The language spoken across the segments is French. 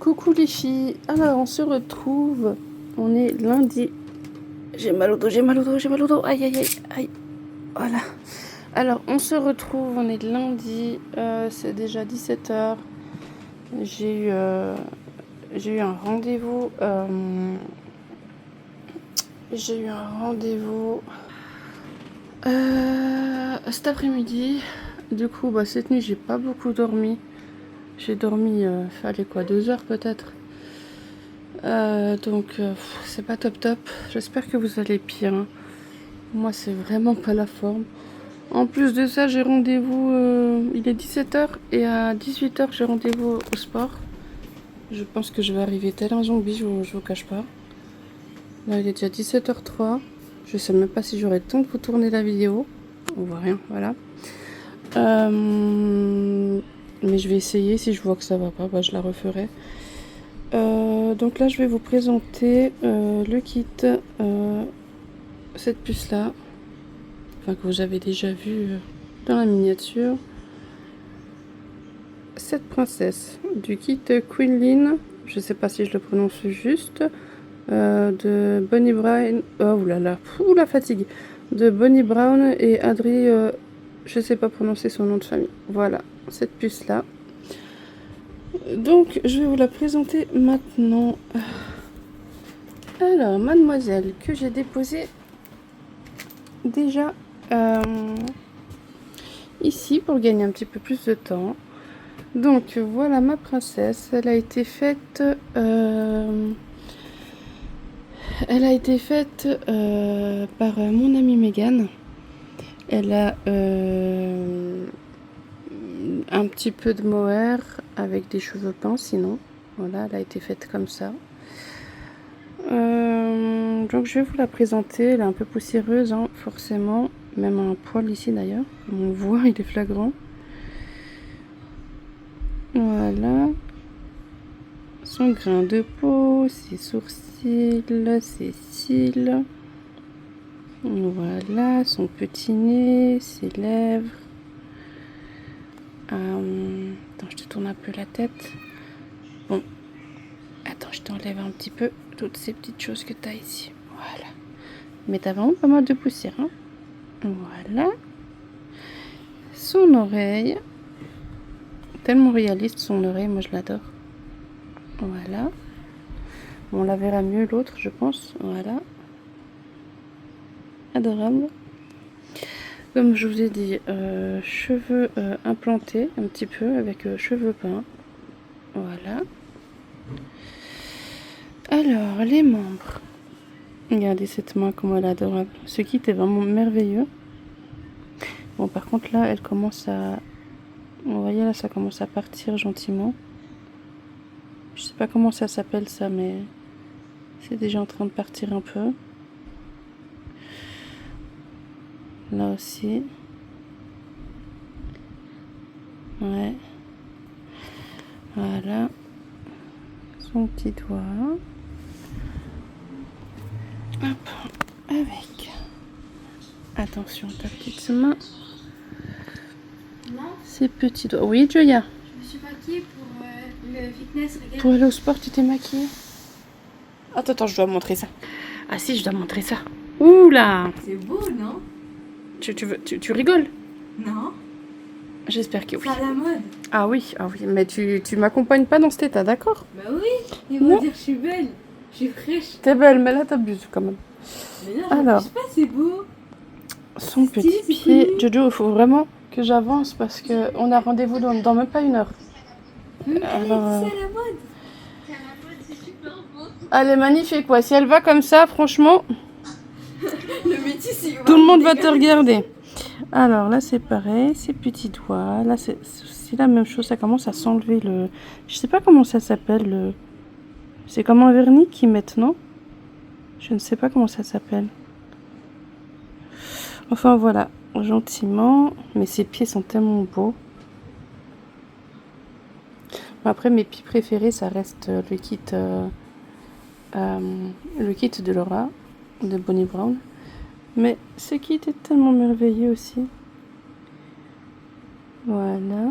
Coucou les filles, alors on se retrouve, on est lundi. J'ai mal au dos, j'ai mal au dos, j'ai mal au dos, aïe aïe aïe, aïe, voilà. Alors on se retrouve, on est lundi, c'est déjà 17h. J'ai eu un rendez-vous, cet après-midi. Du coup, cette nuit j'ai pas beaucoup dormi. J'ai dormi, fallait quoi, 2 heures peut-être. Donc c'est pas top top. J'espère que vous allez bien. Moi c'est vraiment pas la forme. En plus de ça j'ai rendez-vous, il est 17h et à 18h j'ai rendez-vous au sport. Je pense que je vais arriver tel un zombie, je vous cache pas. Là il est déjà 17h03. Je sais même pas si j'aurai le temps de vous tourner la vidéo. On voit rien, voilà. Mais je vais essayer, si je vois que ça va pas, je la referai. Donc là je vais vous présenter le kit, cette puce là, enfin que vous avez déjà vu dans la miniature. Cette princesse du kit Queenlin, je sais pas si je le prononce juste, de Bonnie Brown, oh là là, la fatigue, de Bonnie Brown et Adri, je sais pas prononcer son nom de famille. Voilà, cette puce là. Donc je vais vous la présenter maintenant. Alors, mademoiselle, que j'ai déposée déjà ici pour gagner un petit peu plus de temps. Donc voilà ma princesse, elle a été faite par mon amie Megan. Elle a un petit peu de mohair avec des cheveux peints, sinon voilà, elle a été faite comme ça. Donc je vais vous la présenter. Elle est un peu poussiéreuse, hein, forcément, même un poil ici d'ailleurs, comme on le voit, il est flagrant. Voilà, son grain de peau, ses sourcils, ses cils, voilà, son petit nez, ses lèvres. Attends, je te tourne un peu la tête. Bon, attends, je t'enlève un petit peu toutes ces petites choses que tu as ici. Voilà, mais t'as vraiment pas mal de poussière, hein. Voilà, son oreille, tellement réaliste son oreille, moi je l'adore. Voilà, on la verra mieux l'autre, je pense. Voilà, adorable. Comme je vous ai dit, cheveux implantés un petit peu avec cheveux peints. Voilà. Alors les membres, regardez cette main comme elle est adorable. Ce kit est vraiment merveilleux. Bon, par contre là elle commence à, vous voyez là, ça commence à partir gentiment. Je sais pas comment ça s'appelle ça, mais c'est déjà en train de partir un peu. Là aussi. Ouais. Voilà. Son petit doigt. Hop. Avec. Attention, ta petite main. Ces petits doigts. Oui, Joya. Je me suis maquillée pour le fitness. Regarde. Pour aller au sport, tu t'es maquillée? Attends, je dois montrer ça. Ah si, je dois montrer ça. Ouh là! C'est beau, non? Tu rigoles? Non. J'espère que oui. C'est à la mode. Ah oui, mais tu m'accompagnes pas dans cet état, d'accord? Bah oui. Ils vont dire que je suis belle. Je suis fraîche. T'es belle, mais là t'abuses quand même. Mais non, alors, j'abuse pas, c'est beau. son petit pied. Jojo, il faut vraiment que j'avance parce que on a rendez-vous dans même pas 1 heure. Mais Alors, c'est à la mode. elle est magnifique, quoi. Si elle va comme ça, franchement, Le métis, il va. tout le monde va te regarder. Alors là, c'est pareil, ces petits doigts. Là, c'est la même chose. Ça commence à s'enlever le. Je sais pas comment ça s'appelle. C'est comme un vernis qu'ils mettent, non? Je ne sais pas comment ça s'appelle. Enfin voilà, gentiment. Mais ces pieds sont tellement beaux. Après, mes pieds préférés, ça reste le kit de Laura, de Bonnie Brown. Mais ce kit est tellement merveilleux aussi. Voilà.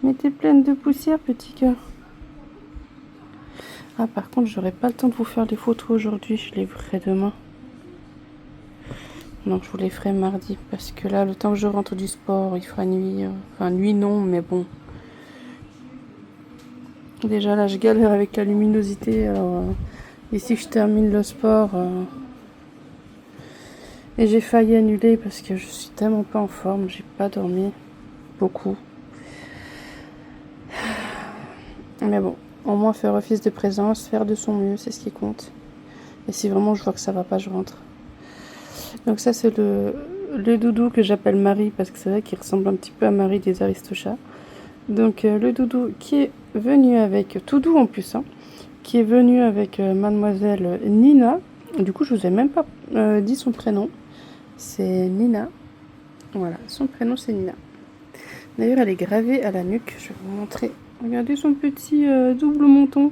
Mais t'es pleine de poussière, petit cœur. Ah, par contre, j'aurai pas le temps de vous faire les photos aujourd'hui. Je les ferai demain. Donc, je vous les ferai mardi. Parce que là, le temps que je rentre du sport, il fera nuit. Enfin, nuit non, mais bon. Déjà, là, je galère avec la luminosité. Alors, ici, je termine le sport. Et j'ai failli annuler parce que je suis tellement pas en forme. J'ai pas dormi beaucoup. Mais bon, au moins faire office de présence, faire de son mieux, c'est ce qui compte. Et si vraiment je vois que ça va pas, je rentre. Donc ça, c'est le doudou que j'appelle Marie, parce que c'est vrai qu'il ressemble un petit peu à Marie des Aristochats. Donc le doudou qui est venu avec, tout doux en plus, hein, qui est venu avec mademoiselle Nina. Du coup, je vous ai même pas dit son prénom. C'est Nina. Voilà, son prénom c'est Nina. D'ailleurs, elle est gravée à la nuque. Je vais vous montrer. Regardez son petit double menton.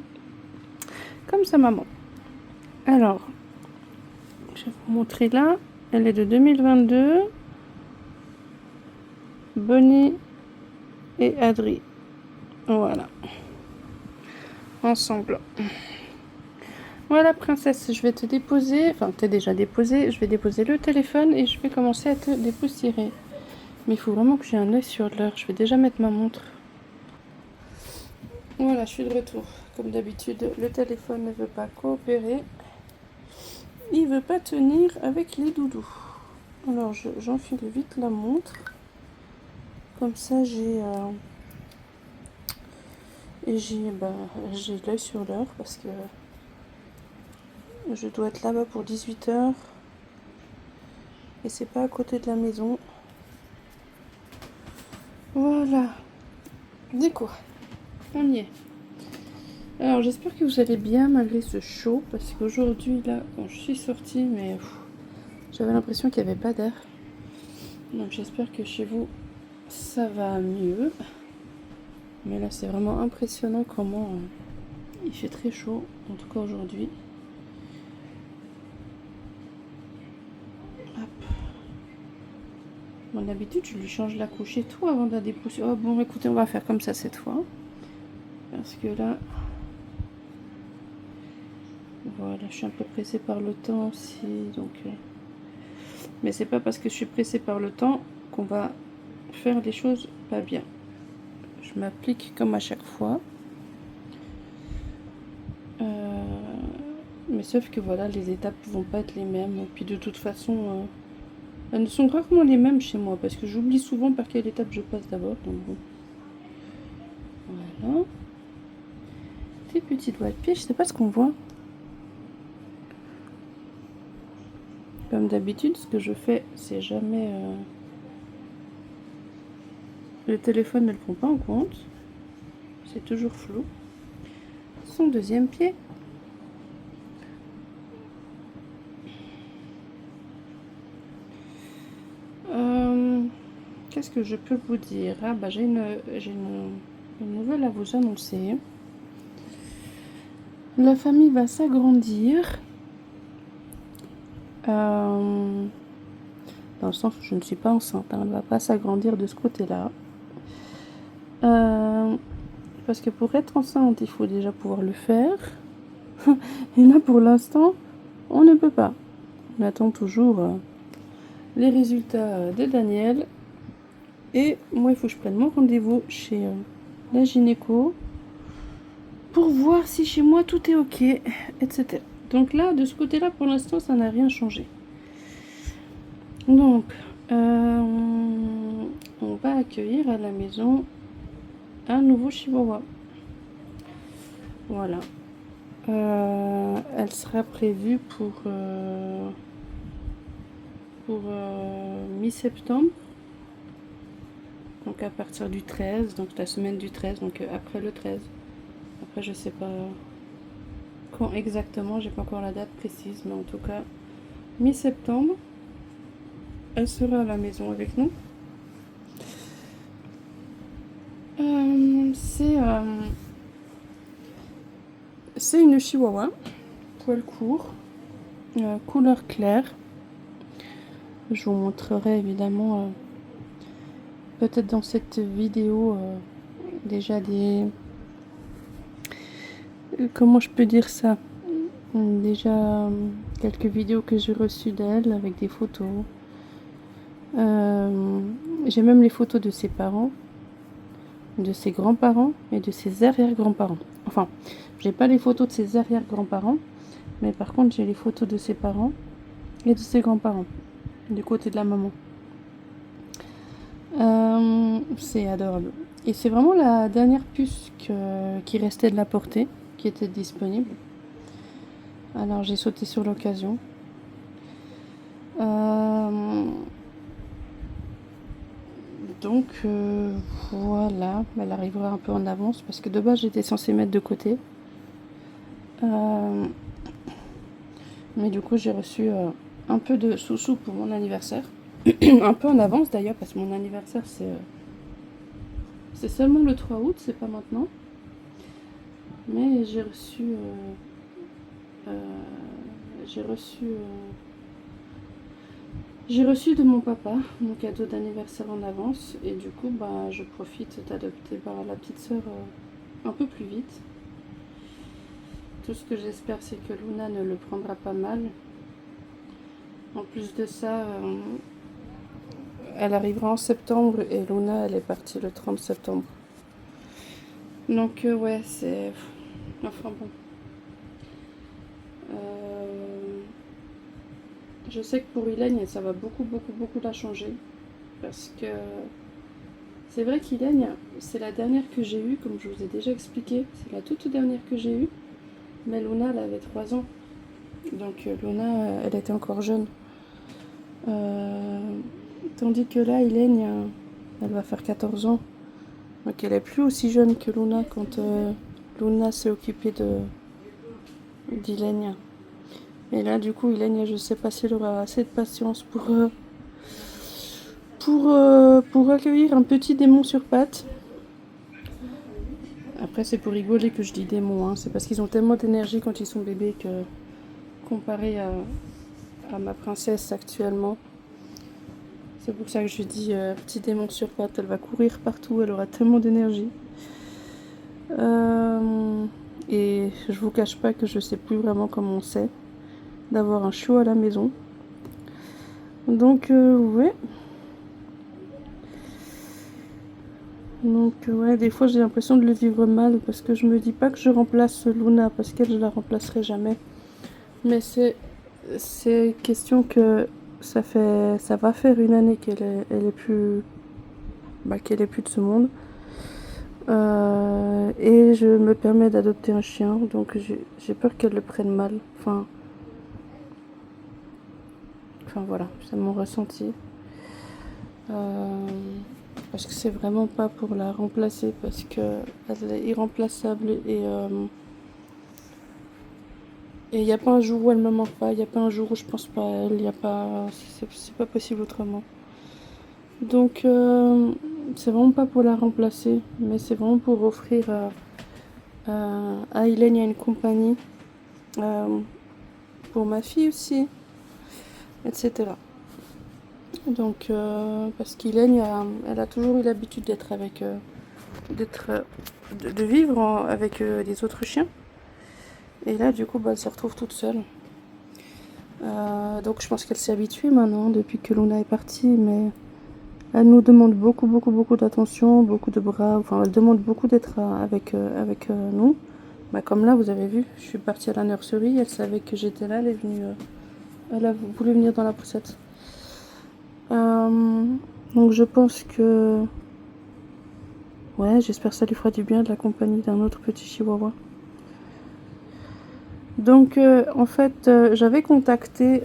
Comme sa maman. Alors, je vais vous montrer là. Elle est de 2022. Bonnie et Adri. Voilà. Ensemble. Voilà, princesse, je vais te déposer. Enfin, t'es déjà déposé. Je vais déposer le téléphone et je vais commencer à te dépoussiérer. Mais il faut vraiment que j'ai un œil sur l'heure. Je vais déjà mettre ma montre. Voilà, je suis de retour. Comme d'habitude, le téléphone ne veut pas coopérer. Il veut pas tenir avec les doudous. Alors, j'enfile vite la montre. Comme ça, j'ai l'œil sur l'heure parce que je dois être là-bas pour 18h. Et c'est pas à côté de la maison. Voilà. Déco. On y est. Alors, j'espère que vous allez bien malgré ce chaud. Parce qu'aujourd'hui, là, quand je suis sortie, mais j'avais l'impression qu'il n'y avait pas d'air. Donc, j'espère que chez vous, ça va mieux. Mais là, c'est vraiment impressionnant comment il fait très chaud. En tout cas, aujourd'hui. Bon, d'habitude, je lui change la couche et tout avant de la dépousser. Oh bon, écoutez, on va faire comme ça cette fois. Parce que là... Voilà, je suis un peu pressée par le temps aussi. Donc, mais c'est pas parce que je suis pressée par le temps qu'on va faire les choses pas bien. Je m'applique comme à chaque fois. Mais sauf que voilà, les étapes vont pas être les mêmes. Et puis de toute façon... elles ne sont rarement les mêmes chez moi parce que j'oublie souvent par quelle étape je passe d'abord. Donc bon. Voilà. Tes petits doigts de pied, je sais pas ce qu'on voit. Comme d'habitude, ce que je fais, c'est jamais... Le téléphone ne le prend pas en compte. C'est toujours flou. Son deuxième pied. Qu'est-ce que je peux vous dire? Ah bah j'ai une nouvelle à vous annoncer. La famille va s'agrandir. Dans le sens où je ne suis pas enceinte. Hein, elle ne va pas s'agrandir de ce côté-là. Parce que pour être enceinte, il faut déjà pouvoir le faire. Et là, pour l'instant, on ne peut pas. On attend toujours les résultats de Daniel. Et moi, il faut que je prenne mon rendez-vous chez la gynéco pour voir si chez moi tout est ok, etc. Donc là, de ce côté-là, pour l'instant, ça n'a rien changé. Donc, on va accueillir à la maison un nouveau chihuahua. Voilà. Elle sera prévue pour mi-septembre. Donc à partir du 13, donc la semaine du 13, donc après le 13. Après je sais pas quand exactement, j'ai pas encore la date précise, mais en tout cas mi-septembre, elle sera à la maison avec nous. C'est une chihuahua, poil court, couleur claire. Je vous montrerai évidemment peut-être dans cette vidéo déjà des... Comment je peux dire ça? Déjà quelques vidéos que j'ai reçues d'elle avec des photos. J'ai même les photos de ses parents, de ses grands-parents et de ses arrière-grands-parents. Enfin, j'ai pas les photos de ses arrière-grands-parents, mais par contre j'ai les photos de ses parents et de ses grands-parents, du côté de la maman. C'est adorable. Et c'est vraiment la dernière puce qui restait de la portée, qui était disponible. Alors j'ai sauté sur l'occasion. Donc voilà, elle arrivera un peu en avance parce que de base j'étais censée mettre de côté. Mais du coup j'ai reçu un peu de sous-sous pour mon anniversaire. Un peu en avance d'ailleurs parce que mon anniversaire c'est seulement le 3 août, c'est pas maintenant. Mais j'ai reçu j'ai reçu de mon papa mon cadeau d'anniversaire en avance et du coup bah je profite d'adopter la petite sœur un peu plus vite. Tout ce que j'espère c'est que Luna ne le prendra pas mal. En plus de ça, elle arrivera en septembre et Luna elle est partie le 30 septembre. Donc ouais c'est... Enfin bon. Je sais que pour Hélène, ça va beaucoup la changer. Parce que c'est vrai qu'Hélène, c'est la dernière que j'ai eue, comme je vous ai déjà expliqué. C'est la toute dernière que j'ai eue. Mais Luna, elle avait 3 ans. Donc Luna, elle était encore jeune. Tandis que là, Hélène, elle va faire 14 ans. Donc elle est plus aussi jeune que Luna quand Luna s'est occupée d'Hélène. Et là, du coup, Hélène, je sais pas si elle aura assez de patience pour accueillir un petit démon sur pattes. Après, c'est pour rigoler que je dis démon, hein. C'est parce qu'ils ont tellement d'énergie quand ils sont bébés que, comparé à ma princesse actuellement, c'est pour ça que je dis petit démon sur pattes. Elle va courir partout, elle aura tellement d'énergie. Et je vous cache pas que je sais plus vraiment comment c'est d'avoir un chiot à la maison. Donc ouais. Donc ouais, des fois j'ai l'impression de le vivre mal parce que je me dis pas que je remplace Luna parce qu'elle je la remplacerai jamais. Mais c'est question que ça va faire une année qu'elle est plus de ce monde. Et je me permets d'adopter un chien, donc j'ai peur qu'elle le prenne mal. Enfin voilà, c'est mon ressenti. Parce que c'est vraiment pas pour la remplacer, parce que elle est irremplaçable et il n'y a pas un jour où elle me manque pas, il n'y a pas un jour où je pense pas à elle, il y a pas, c'est pas possible autrement. Donc c'est vraiment pas pour la remplacer, mais c'est vraiment pour offrir à Hélène une compagnie, pour ma fille aussi, etc. Donc parce qu'Hélène, elle a toujours eu l'habitude d'être avec, de vivre avec les autres chiens. Et là, du coup, elle se retrouve toute seule. Donc je pense qu'elle s'est habituée maintenant depuis que Luna est partie, mais elle nous demande beaucoup d'attention, beaucoup de bras. Enfin, elle demande beaucoup d'être avec nous. Bah, comme là, vous avez vu, je suis partie à la nurserie, elle savait que j'étais là, elle est venue, elle a voulu venir dans la poussette. Donc je pense que... Ouais, j'espère que ça lui fera du bien de la compagnie d'un autre petit chihuahua. Donc en fait, j'avais contacté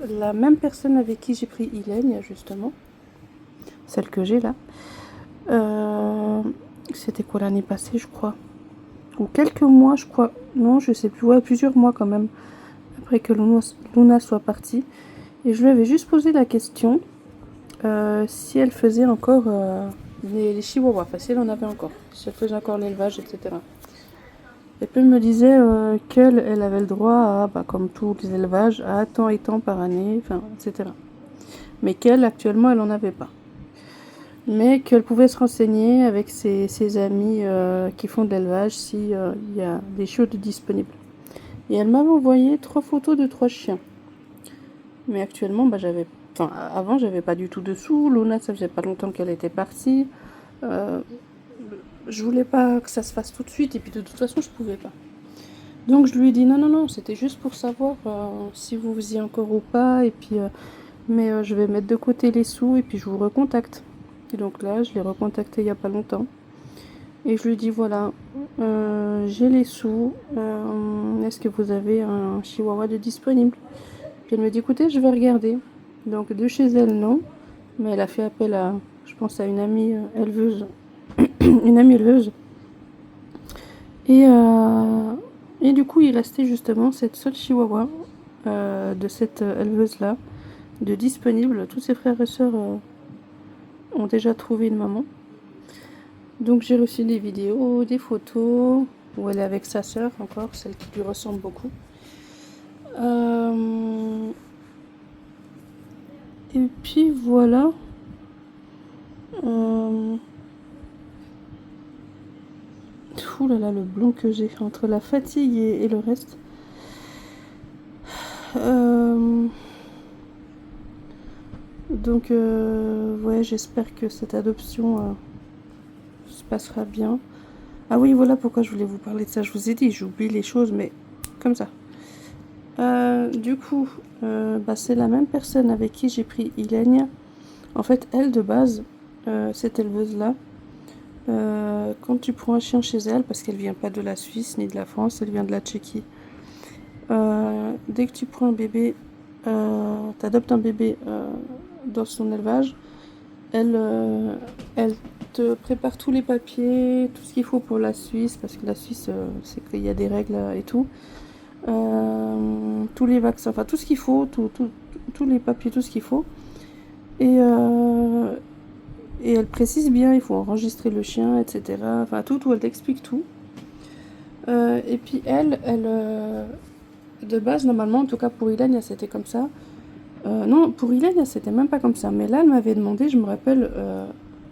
la même personne avec qui j'ai pris Hélène, justement. Celle que j'ai là. C'était quoi l'année passée, je crois. Ou quelques mois, je crois. Non, je sais plus. Ouais, plusieurs mois quand même. Après que Luna soit partie. Et je lui avais juste posé la question si elle faisait encore les chihuahuas. Enfin, si elle en avait encore. Si elle faisait encore l'élevage, etc. Et puis elle me disait qu'elle avait le droit à, comme tous les élevages, à tant et tant par année, enfin, etc. Mais qu'elle, actuellement, elle n'en avait pas. mais qu'elle pouvait se renseigner avec ses amis qui font de l'élevage s'il y a des chiots disponibles. Et elle m'avait envoyé 3 photos de 3 chiens. Mais actuellement, avant, j'avais pas du tout de sous. Luna, ça faisait pas longtemps qu'elle était partie. Euh, je voulais pas que ça se fasse tout de suite, et puis de toute façon, je pouvais pas. Donc je lui ai dit non, c'était juste pour savoir si vous faisiez encore ou pas, et puis mais je vais mettre de côté les sous et puis je vous recontacte. Et donc là, je l'ai recontacté il y a pas longtemps. Et je lui dis voilà, j'ai les sous, est-ce que vous avez un chihuahua de disponible? Puis elle me dit écoutez, je vais regarder. Donc de chez elle, non, mais elle a fait appel à, je pense à une amie éleveuse, une amie éleveuse. Et du coup, il restait justement cette seule chihuahua de cette éleveuse-là, de disponible. Tous ses frères et sœurs ont déjà trouvé une maman. Donc j'ai reçu des vidéos, des photos, où elle est avec sa sœur encore, celle qui lui ressemble beaucoup. Et puis voilà. Ouh là là, le blanc que j'ai entre la fatigue et le reste. Donc ouais, j'espère que cette adoption se passera bien. Ah oui, voilà pourquoi je voulais vous parler de ça. Je vous ai dit, j'oublie les choses, mais comme ça. Du coup, c'est la même personne avec qui j'ai pris Ilenia. En fait, elle, de base, cette éleveuse-là, quand tu prends un chien chez elle, parce qu'elle vient pas de la Suisse ni de la France, elle vient de la Tchéquie. Dès que tu prends un bébé, t'adoptes un bébé dans son élevage, elle te prépare tous les papiers, tout ce qu'il faut pour la Suisse, parce que la Suisse, c'est qu'il y a des règles et tout. Tous les vaccins, enfin tout ce qu'il faut, tous les papiers, tout ce qu'il faut. Et elle précise bien, il faut enregistrer le chien, etc. Enfin tout, elle t'explique tout. Et puis elle de base, normalement, en tout cas pour Ilenia, c'était comme ça. Non, pour Ilenia, c'était même pas comme ça. Mais là, elle m'avait demandé, je me rappelle,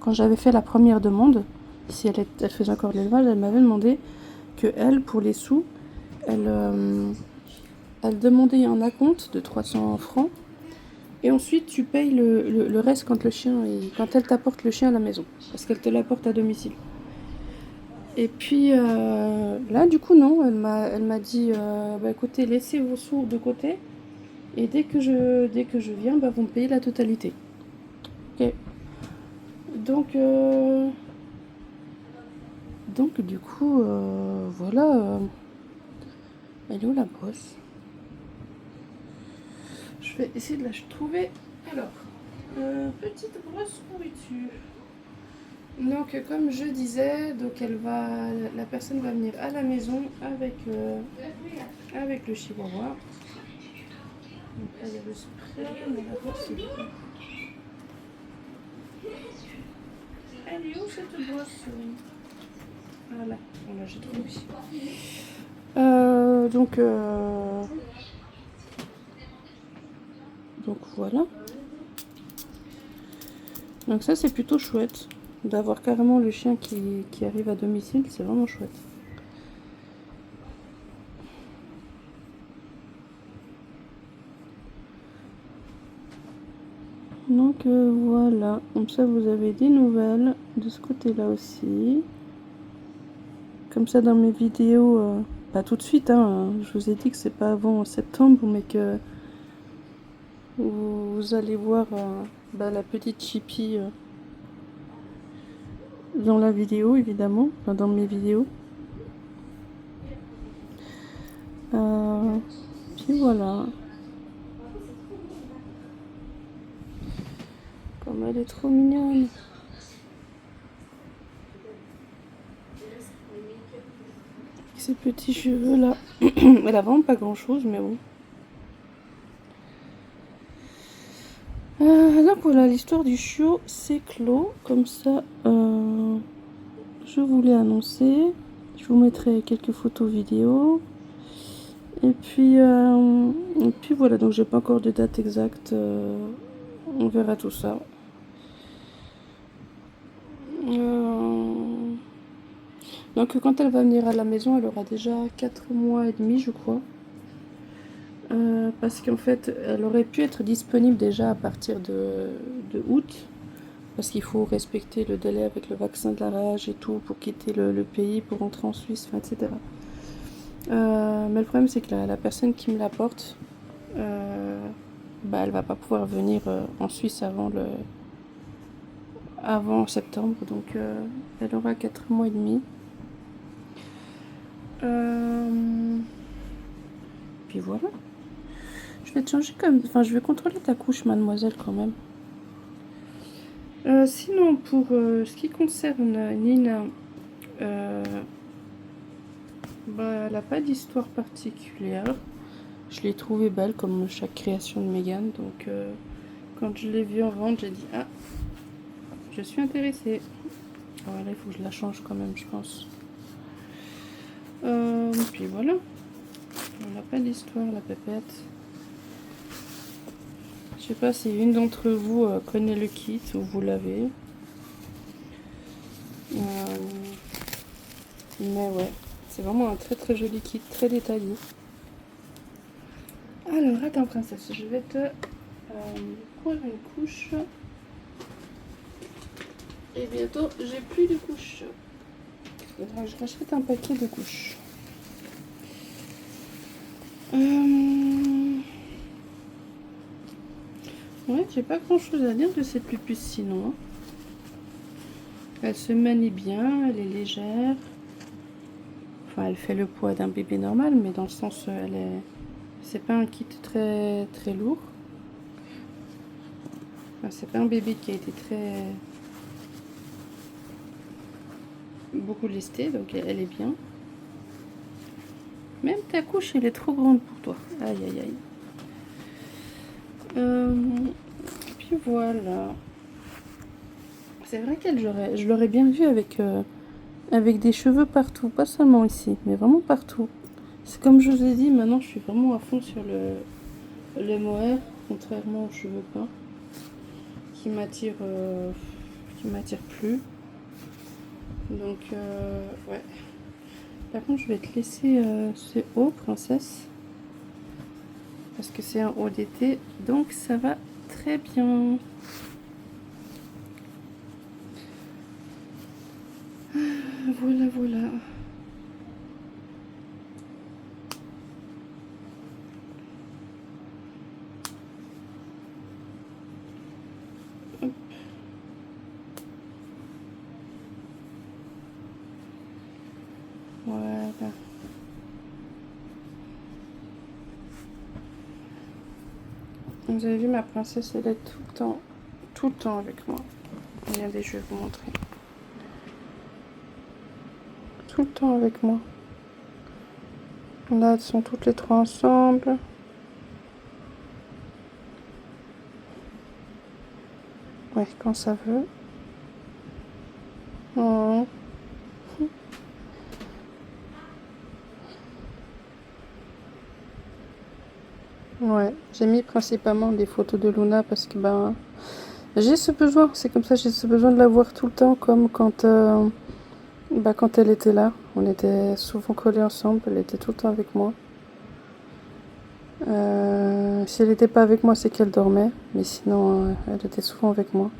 quand j'avais fait la première demande, si elle faisait encore de l'élevage, elle m'avait demandé que elle, pour les sous, elle demandait un acompte de 300 francs. Et ensuite, tu payes le reste quand quand elle t'apporte le chien à la maison. Parce qu'elle te l'apporte à domicile. Et puis là, du coup, non. Elle m'a dit écoutez, laissez vos sous de côté. Et dès que je viens, vous me payez la totalité. Ok. Donc du coup, voilà. Elle est où la brosse? Je vais essayer de la trouver. Alors, petite brosse pourriture. Donc, comme je disais, la personne va venir à la maison avec le chihuahua. Donc là, il y a le spray, mais la brosse, elle est où cette brosse? Voilà, j'ai trouvé. Donc voilà. Donc ça, c'est plutôt chouette d'avoir carrément le chien qui arrive à domicile, c'est vraiment chouette. Donc voilà, comme ça vous avez des nouvelles de ce côté-là aussi. Comme ça dans mes vidéos, pas tout de suite, hein, je vous ai dit que c'est pas avant septembre, mais que vous allez voir la petite Chippy dans la vidéo, évidemment, enfin dans mes vidéos. Puis voilà. Comme elle est trop mignonne. Ces petits cheveux là. Elle a vraiment pas grand chose, mais bon. Donc voilà, l'histoire du chiot, c'est clos. Comme ça, je vous l'ai annoncé. Je vous mettrai quelques photos vidéo. Et puis voilà, donc j'ai pas encore de date exacte. On verra tout ça. Donc quand elle va venir à la maison, elle aura déjà 4 mois et demi, je crois. Parce qu'en fait, elle aurait pu être disponible déjà à partir de août. Parce qu'il faut respecter le délai avec le vaccin de la rage et tout pour quitter le pays, pour rentrer en Suisse, enfin, etc. Mais le problème, c'est que la personne qui me l'apporte, elle va pas pouvoir venir en Suisse avant septembre. Donc elle aura 4 mois et demi. Puis voilà. Je vais te changer enfin, je vais contrôler ta couche, mademoiselle, quand même. Sinon, pour ce qui concerne Nina, elle n'a pas d'histoire particulière. Je l'ai trouvée belle comme chaque création de Megan. Donc, quand je l'ai vue en vente, j'ai dit ah, je suis intéressée. Voilà, il faut que je la change quand même, je pense. Puis voilà. On n'a pas d'histoire, la pépette. Je sais pas si une d'entre vous connaît le kit ou vous l'avez. Mais ouais, c'est vraiment un très très joli kit, très détaillé. Alors, attends princesse, je vais te coudre une couche. Et bientôt, j'ai plus de couches. Alors, je rachète un paquet de couches. Ouais, j'ai pas grand chose à dire de cette pupuce sinon. Elle se manie bien, elle est légère. Enfin, elle fait le poids d'un bébé normal, mais dans le sens, c'est pas un kit très très lourd. Enfin, c'est pas un bébé qui a été beaucoup lesté, donc elle est bien. Même ta couche, elle est trop grande pour toi. Aïe aïe aïe. Puis voilà. C'est vrai je l'aurais bien vu avec des cheveux partout, pas seulement ici, mais vraiment partout. C'est comme je vous ai dit, maintenant je suis vraiment à fond sur le mohair, contrairement aux cheveux peints, qui m'attire plus. Donc ouais. Par contre, je vais te laisser ce haut, princesse, parce que c'est un haut d'été, donc ça va très bien. Voilà, voilà. Hop. Voilà. Vous avez vu, ma princesse, elle est tout le temps avec moi. Regardez, je vais vous montrer. Tout le temps avec moi. Là, elles sont toutes les trois ensemble. Ouais, quand ça veut. Oh. Ouais, j'ai mis principalement des photos de Luna parce que j'ai ce besoin, c'est comme ça, j'ai ce besoin de la voir tout le temps, comme quand elle était là. On était souvent collés ensemble, elle était tout le temps avec moi. Si elle n'était pas avec moi, c'est qu'elle dormait, mais sinon, elle était souvent avec moi.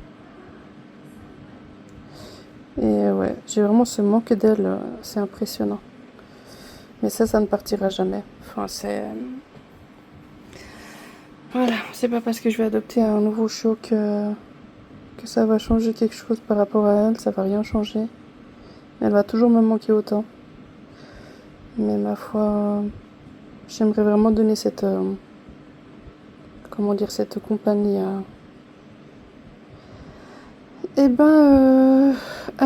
Et ouais, j'ai vraiment ce manque d'elle, c'est impressionnant. Mais ça ne partira jamais. Enfin, voilà, c'est pas parce que je vais adopter un nouveau chiot que ça va changer quelque chose par rapport à elle, ça va rien changer. Elle va toujours me manquer autant. Mais ma foi, j'aimerais vraiment donner cette compagnie à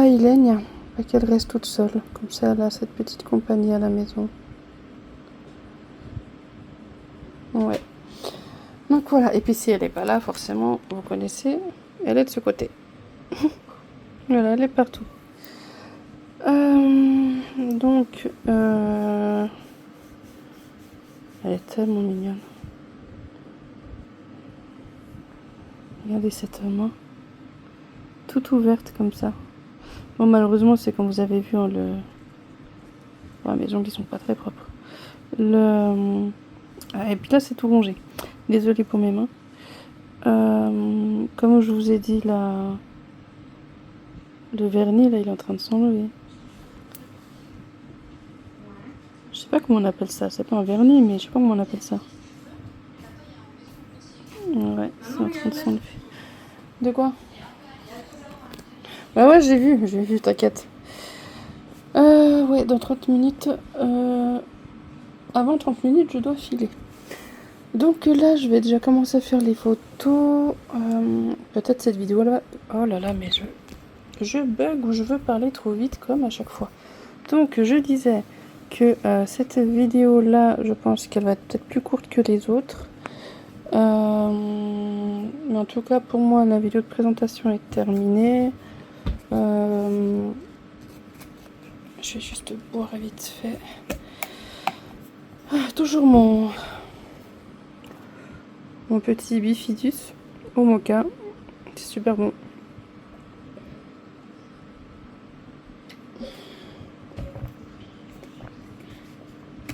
Hélène, pas qu'elle reste toute seule. Comme ça, elle a cette petite compagnie à la maison. Ouais. Donc voilà, et puis si elle n'est pas là, forcément, vous connaissez, elle est de ce côté. Voilà, elle est partout. Donc, elle est tellement mignonne. Regardez cette main, toute ouverte comme ça. Bon, malheureusement, c'est comme vous avez vu, Ouais, mes ongles ils sont pas très propres. Et puis là c'est tout rongé. Désolée pour mes mains. Comme je vous ai dit là, le vernis là il est en train de s'enlever. Je sais pas comment on appelle ça. C'est pas un vernis mais je sais pas comment on appelle ça. Ouais, c'est en train de s'enlever. De quoi? Bah ouais, j'ai vu, t'inquiète. Ouais, dans 30 minutes. Avant 30 minutes, je dois filer. Donc là, je vais déjà commencer à faire les photos. Peut-être cette vidéo-là. Oh là là, mais je bug ou je veux parler trop vite comme à chaque fois. Donc je disais que cette vidéo-là, je pense qu'elle va être peut-être plus courte que les autres. Mais en tout cas, pour moi, la vidéo de présentation est terminée. Je vais juste boire vite fait. Toujours mon petit bifidus au mocha. C'est super bon.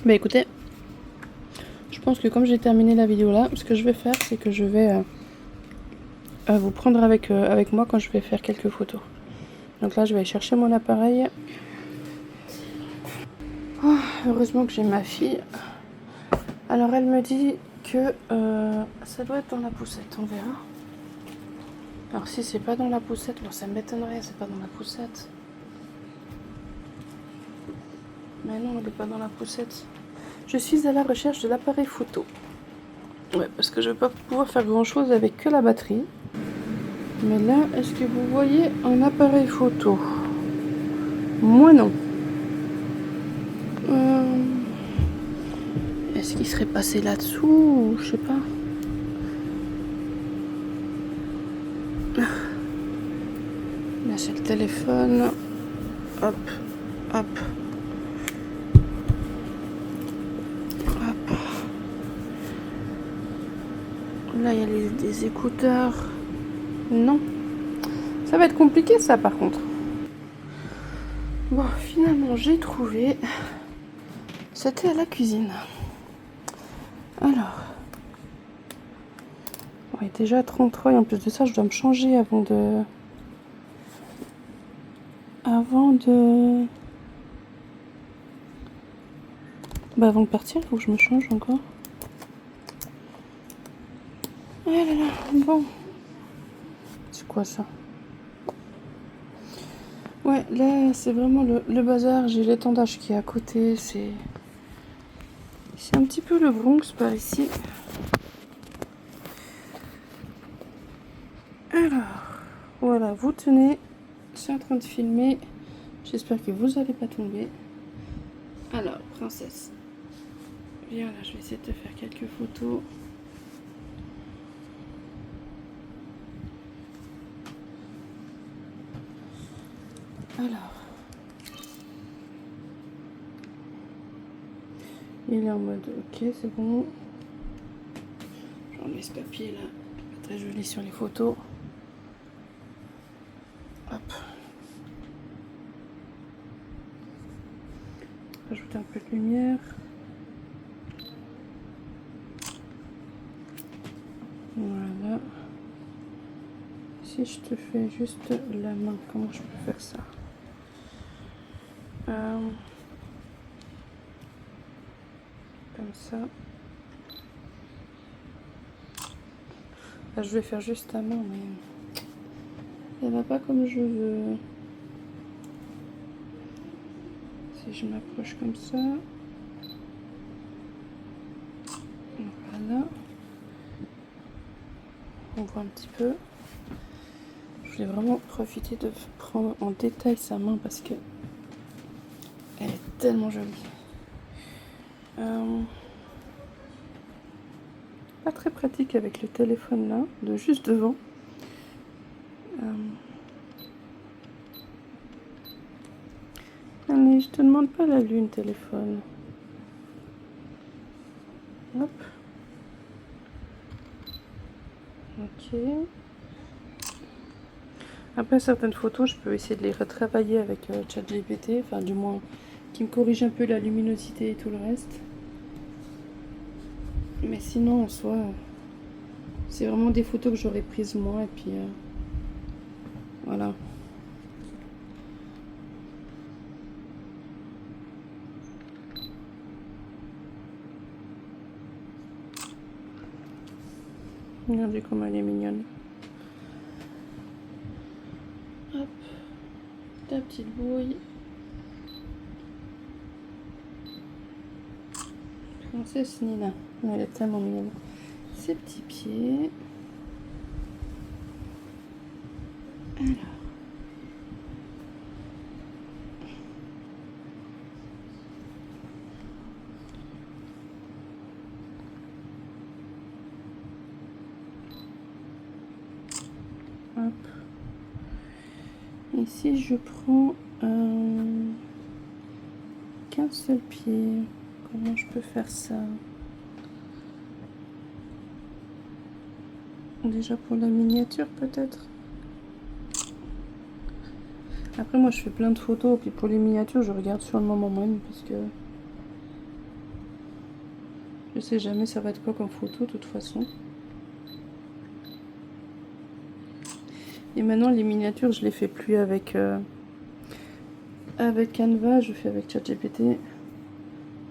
Bah écoutez, je pense que comme j'ai terminé la vidéo là, ce que je vais faire, c'est que je vais vous prendre avec moi quand je vais faire quelques photos. Donc là, je vais aller chercher mon appareil. Oh, heureusement que j'ai ma fille. Alors elle me dit que ça doit être dans la poussette, on verra. Alors si c'est pas dans la poussette, bon ça m'étonnerait, c'est pas dans la poussette. Mais non, elle n'est pas dans la poussette. Je suis à la recherche de l'appareil photo. Ouais, parce que je vais pas pouvoir faire grand chose avec que la batterie. Mais là, est-ce que vous voyez un appareil photo? Moi non. Est-ce qu'il serait passé là-dessous ou je sais pas. Là c'est le téléphone. Hop, hop. Hop. Là il y a des écouteurs. Non. Ça va être compliqué ça par contre. Bon, finalement j'ai trouvé. C'était à la cuisine. Alors. On est déjà à 33 et en plus de ça je dois me changer avant de... Bah avant de partir, il faut que je me change encore. Ah là là, bon. C'est quoi ça? Ouais, là c'est vraiment le bazar. J'ai l'étendage qui est à côté. C'est un petit peu le Bronx par ici. Alors, voilà, vous tenez. C'est en train de filmer. J'espère que vous n'allez pas tomber. Alors, princesse. Viens là, je vais essayer de te faire quelques photos. Alors. Il est en mode ok, c'est bon. J'enlève ce papier là. Pas très joli sur les photos. Hop. Rajouter un peu de lumière. Voilà. Si je te fais juste la main, comment je peux faire ça? Comme ça. Là, je vais faire juste la main, mais elle va pas comme je veux. Si je m'approche comme ça. Voilà. On voit un petit peu. Je voulais vraiment profiter de prendre en détail sa main parce que elle est tellement jolie. Pas très pratique avec le téléphone là, de juste devant. Allez, je te demande pas la lune, téléphone. Hop. Ok. Après certaines photos, je peux essayer de les retravailler avec ChatGPT, enfin du moins qui me corrige un peu la luminosité et tout le reste. Mais sinon, en soi, c'est vraiment des photos que j'aurais prises moi, et puis voilà. Regardez comme elle est mignonne. Hop, ta petite bouille. Princesse Nina. Elle est tellement mignonne. Ses petits pieds. Alors. Hop. Et si je prends qu'un seul pied, comment je peux faire ça? Déjà pour la miniature peut-être. Après moi je fais plein de photos, puis pour les miniatures je regarde sur le moment même parce que je sais jamais ça va être quoi comme photo de toute façon. Et maintenant les miniatures je les fais plus avec Canva, je fais avec ChatGPT.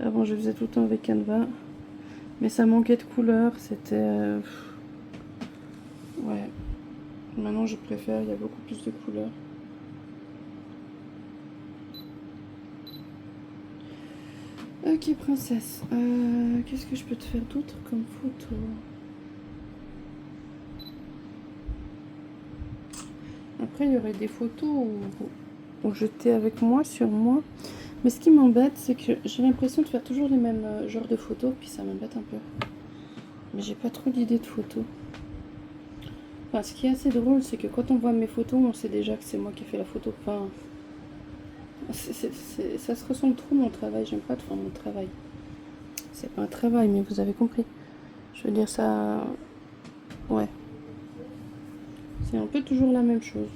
Avant je faisais tout le temps avec Canva, mais ça manquait de couleurs, c'était ouais. Maintenant je préfère, il y a beaucoup plus de couleurs. Ok princesse, qu'est-ce que je peux te faire d'autre comme photo? Après il y aurait des photos où j'étais avec moi, sur moi. Mais ce qui m'embête c'est que j'ai l'impression de faire toujours les mêmes genres de photos, puis ça m'embête un peu. Mais j'ai pas trop d'idées de photos. Enfin, ce qui est assez drôle, c'est que quand on voit mes photos, on sait déjà que c'est moi qui ai fait la photo. Enfin, ça se ressemble trop mon travail. J'aime pas trop mon travail. C'est pas un travail, mais vous avez compris. Je veux dire ça... Ouais. C'est un peu toujours la même chose.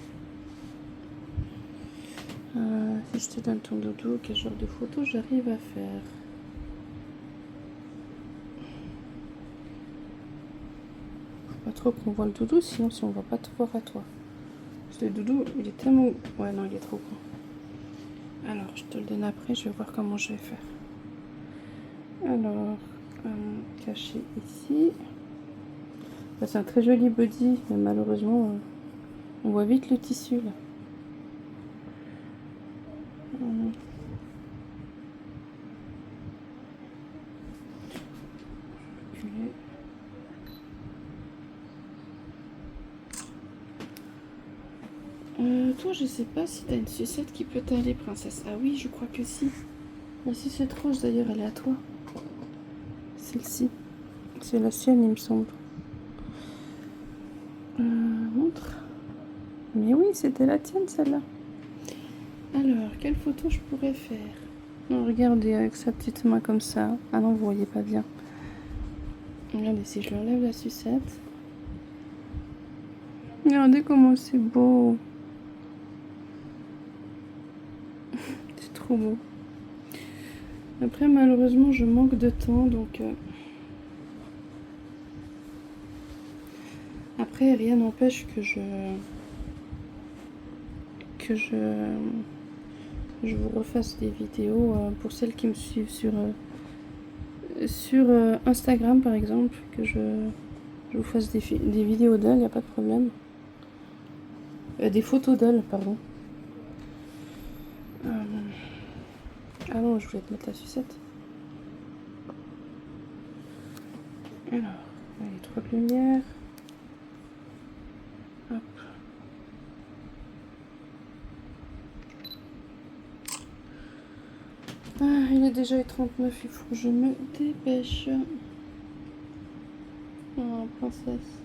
Si je te donne ton dodo, quel genre de photo j'arrive à faire? Faut pas trop qu'on voit le doudou, sinon si on va pas te voir à toi. Parce que le doudou, il est tellement... Ouais, non, il est trop grand. Alors, je te le donne après, je vais voir comment je vais faire. Alors, caché ici. Enfin, c'est un très joli body, mais malheureusement, on voit vite le tissu là. Toi, je sais pas si t'as une sucette qui peut t'aller, princesse. Ah oui, je crois que si. La sucette rose, d'ailleurs, elle est à toi. Celle-ci. C'est la sienne, il me semble. Montre. Mais oui, c'était la tienne, celle-là. Alors, quelle photo je pourrais faire? Non, regardez, avec sa petite main comme ça. Ah non, vous voyez pas bien. Regardez, si je lui enlève la sucette. Regardez comment c'est beau. C'est trop beau. Après, malheureusement, je manque de temps, donc... Après, rien n'empêche que je vous refasse des vidéos pour celles qui me suivent sur Instagram, par exemple, que je vous fasse des vidéos d'elles, il n'y a pas de problème. Des photos d'elles, pardon. Ah non, je voulais te mettre la sucette. Alors, les trois lumières. Hop. Ah, il est déjà 39, il faut que je me dépêche. Oh, princesse.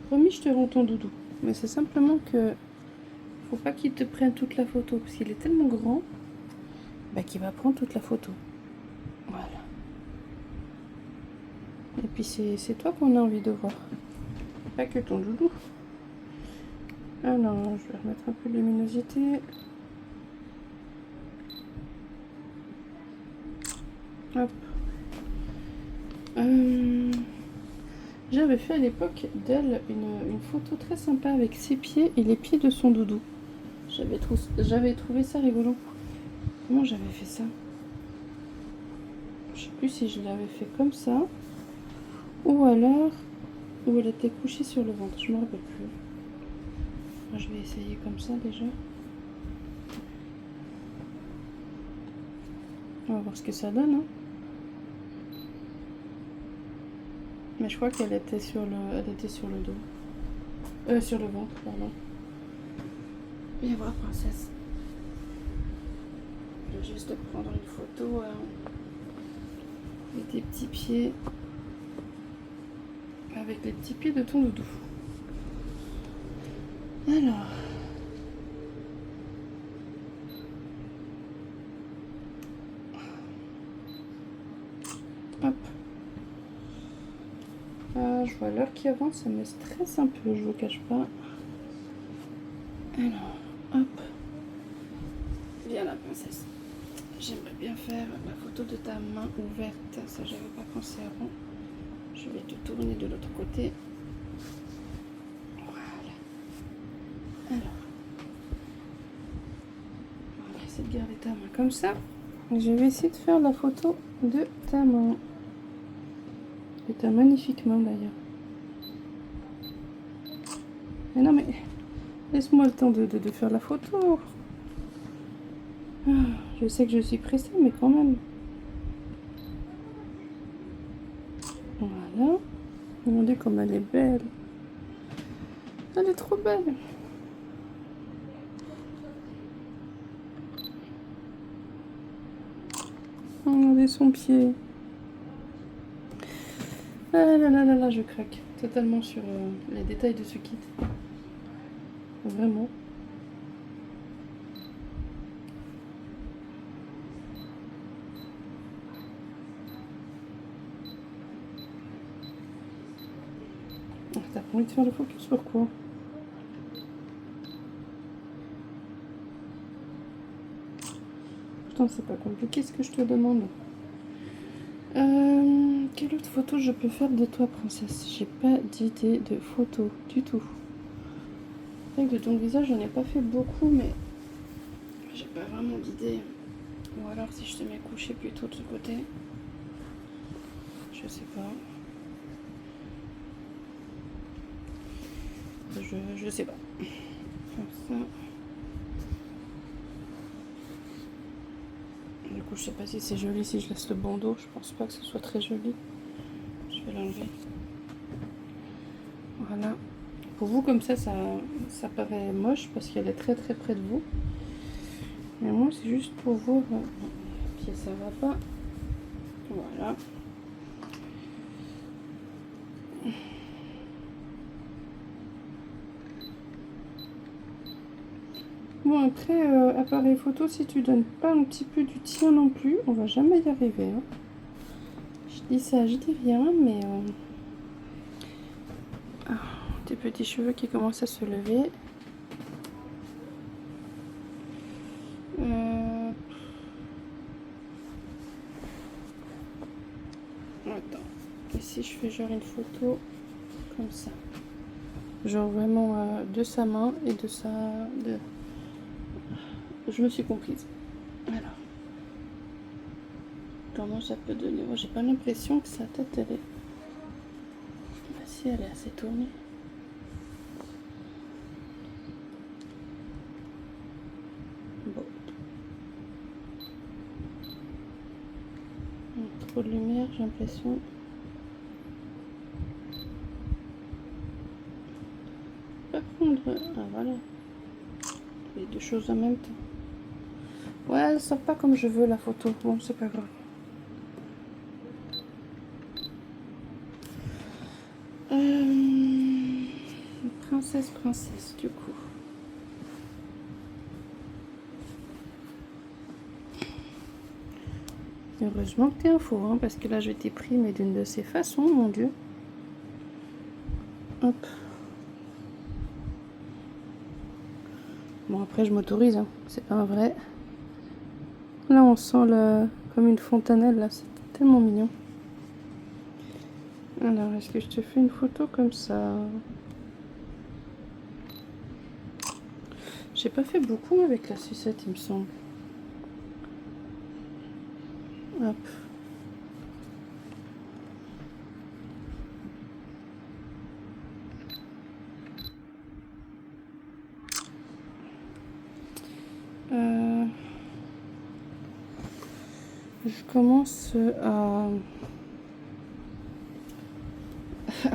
Promis, je te rends ton doudou. Mais c'est simplement que faut pas qu'il te prenne toute la photo, parce qu'il est tellement grand bah, qu'il va prendre toute la photo. Voilà. Et puis c'est toi qu'on a envie de voir. Pas que ton doudou. Alors, je vais remettre un peu de luminosité. Hop. J'avais fait à l'époque d'elle une photo très sympa avec ses pieds et les pieds de son doudou. J'avais trouvé ça rigolo. Comment j'avais fait ça? Je sais plus si je l'avais fait comme ça ou alors où elle était couchée sur le ventre. Je me rappelle plus. Moi, je vais essayer comme ça déjà. On va voir ce que ça donne. Hein. Mais je crois qu'elle était sur le dos. Sur le ventre, pardon. Viens voir, princesse. Je vais juste prendre une photo avec tes petits pieds. Avec les petits pieds de ton doudou. Alors. Hop. Je vois l'heure qui avance, ça me stresse un peu, je vous cache pas. Alors, hop. Viens la princesse. J'aimerais bien faire la photo de ta main ouverte. Ça, j'avais pas pensé avant. Je vais te tourner de l'autre côté. Voilà. Alors. On va essayer de garder ta main comme ça. Je vais essayer de faire la photo de ta main. De ta magnifique main d'ailleurs. Mais non mais, laisse-moi le temps de faire la photo. Je sais que je suis pressée, mais quand même. Voilà. Regardez comme elle est belle. Elle est trop belle. Regardez son pied. Ah là là là là, je craque totalement sur les détails de ce kit. Vraiment. T'as pas envie de faire le focus, pourquoi? Pourtant c'est pas compliqué ce que je te demande. Quelle autre photo je peux faire de toi, princesse? J'ai pas d'idée de photo du tout. Avec de ton visage, j'en ai pas fait beaucoup, mais j'ai pas vraiment d'idée. Ou alors si je te mets couché plutôt de ce côté. Je sais pas. Je sais pas. Comme ça. Du coup, je sais pas si c'est joli si je laisse le bandeau. Je pense pas que ce soit très joli. Je vais l'enlever. Voilà. Pour vous, comme ça paraît moche parce qu'elle est très très près de vous. Mais moi, c'est juste pour vous. Pied, ça va pas. Voilà. Bon, après, appareil photo, si tu donnes pas un petit peu du tien non plus, on va jamais y arriver. Hein. Je dis ça, je dis rien, mais... tes petits cheveux qui commencent à se lever. Attends. Et si je fais genre une photo comme ça. Genre vraiment de sa main et de sa... Je me suis comprise. Alors. Comment ça peut donner? Moi, j'ai pas l'impression que sa tête, elle est... Bah, si, elle est assez tournée. Bon. Trop de lumière, j'ai l'impression. Pas prendre... Ah, voilà. Les deux choses en même temps. Ouais, elle sort pas comme je veux la photo. Bon, c'est pas grave. Princesse, du coup. Heureusement que t'es info, hein, parce que là, je t'ai pris, mais d'une de ces façons, mon Dieu. Hop. Bon, après, je m'autorise, hein. C'est pas vrai. Là, on sent comme une fontanelle, là. tellement mignon. Alors, est-ce que je te fais une photo comme ça? J'ai pas fait beaucoup avec la sucette, il me semble. Hop. Je commence à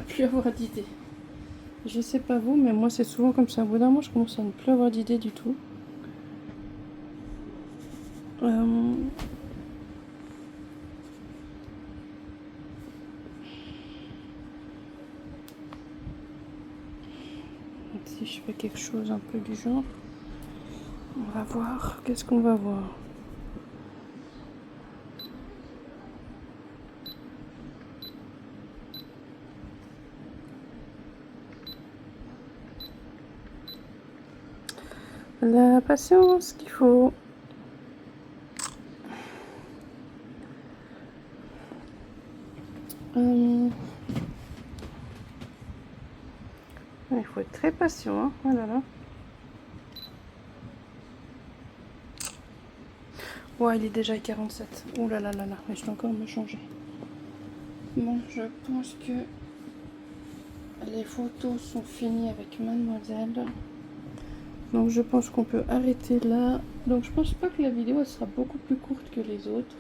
plus avoir d'idées. Je sais pas vous, mais moi c'est souvent comme ça. Au bout d'un moment, je commence à ne plus avoir d'idées du tout. Si je fais quelque chose un peu du genre, on va voir. Qu'est-ce qu'on va voir? La patience qu'il faut. Il faut être très patient, hein. Oh là là. Ouais, il est déjà à 47. Ouh là là là là, mais je dois encore me changer. Bon, je pense que les photos sont finies avec mademoiselle. Donc je pense qu'on peut arrêter là. Donc je pense pas que la vidéo elle sera beaucoup plus courte que les autres.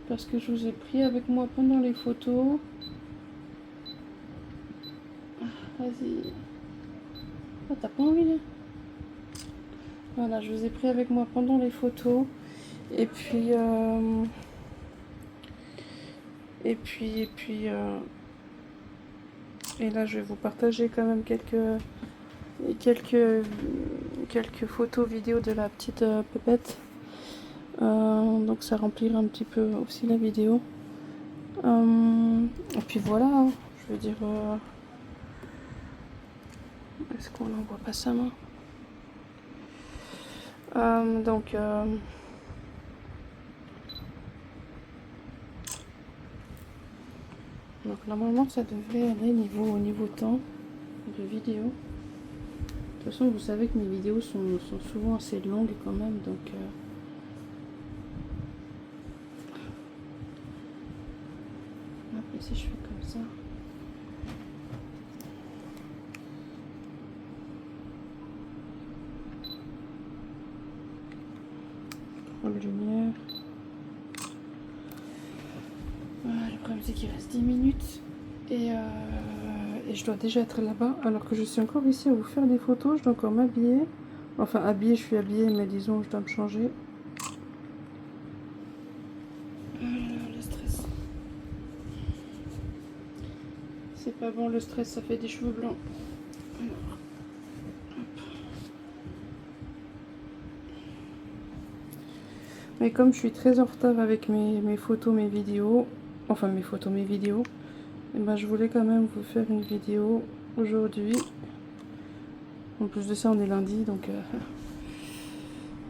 Parce que je vous ai pris avec moi pendant les photos. Vas-y. Oh, t'as pas envie là? Voilà, je vous ai pris avec moi pendant les photos. Et puis... Et là, je vais vous partager quand même quelques photos, vidéos de la petite pépette. Donc ça remplira un petit peu aussi la vidéo. Et puis voilà, hein, je veux dire... est-ce qu'on n'envoie pas sa main? Donc normalement ça devrait aller au niveau temps de vidéo. De toute façon vous savez que mes vidéos sont souvent assez longues quand même, donc si je fais comme ça. La lumière. Voilà, le problème c'est qu'il reste 10 minutes et je dois déjà être là-bas alors que je suis encore ici à vous faire des photos. Je dois encore m'habiller. Enfin habiller, je suis habillée, mais disons je dois me changer. Le stress. C'est pas bon le stress, ça fait des cheveux blancs. Alors, mais comme je suis très en retard avec mes photos, mes vidéos, enfin mes photos, mes vidéos, et ben je voulais quand même vous faire une vidéo aujourd'hui. En plus de ça, on est lundi, donc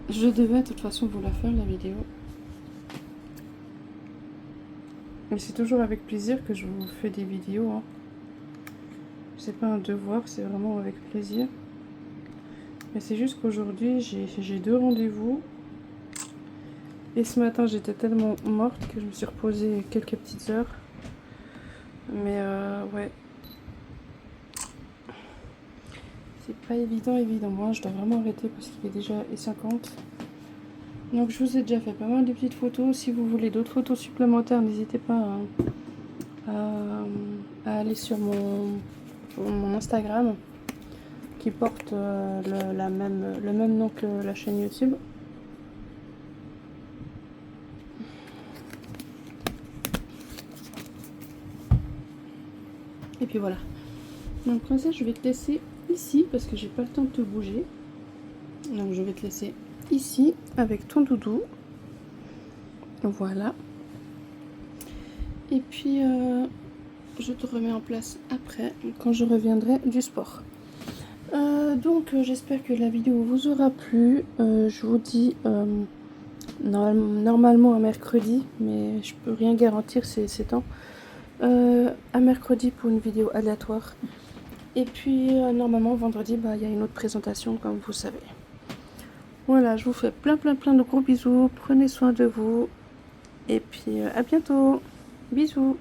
je devais de toute façon vous la faire la vidéo. Mais c'est toujours avec plaisir que je vous fais des vidéos, hein. C'est pas un devoir, c'est vraiment avec plaisir. Mais c'est juste qu'aujourd'hui, j'ai 2 rendez-vous. Et ce matin, j'étais tellement morte que je me suis reposée quelques petites heures. Mais ouais. C'est pas évident. Moi, je dois vraiment arrêter parce qu'il est déjà 50. Donc je vous ai déjà fait pas mal de petites photos. Si vous voulez d'autres photos supplémentaires, n'hésitez pas à aller sur mon Instagram qui porte le même nom que la chaîne YouTube. Et puis voilà. Donc princesse, je vais te laisser ici parce que j'ai pas le temps de te bouger. Donc je vais te laisser ici avec ton doudou. Voilà. Et puis je te remets en place après quand je reviendrai du sport. Donc j'espère que la vidéo vous aura plu. Je vous dis Normalement un mercredi, mais je peux rien garantir ces temps. Un mercredi pour une vidéo aléatoire. Et puis normalement vendredi, il y a une autre présentation comme vous savez. Voilà, je vous fais plein de gros bisous. Prenez soin de vous. Et puis à bientôt. Bisous.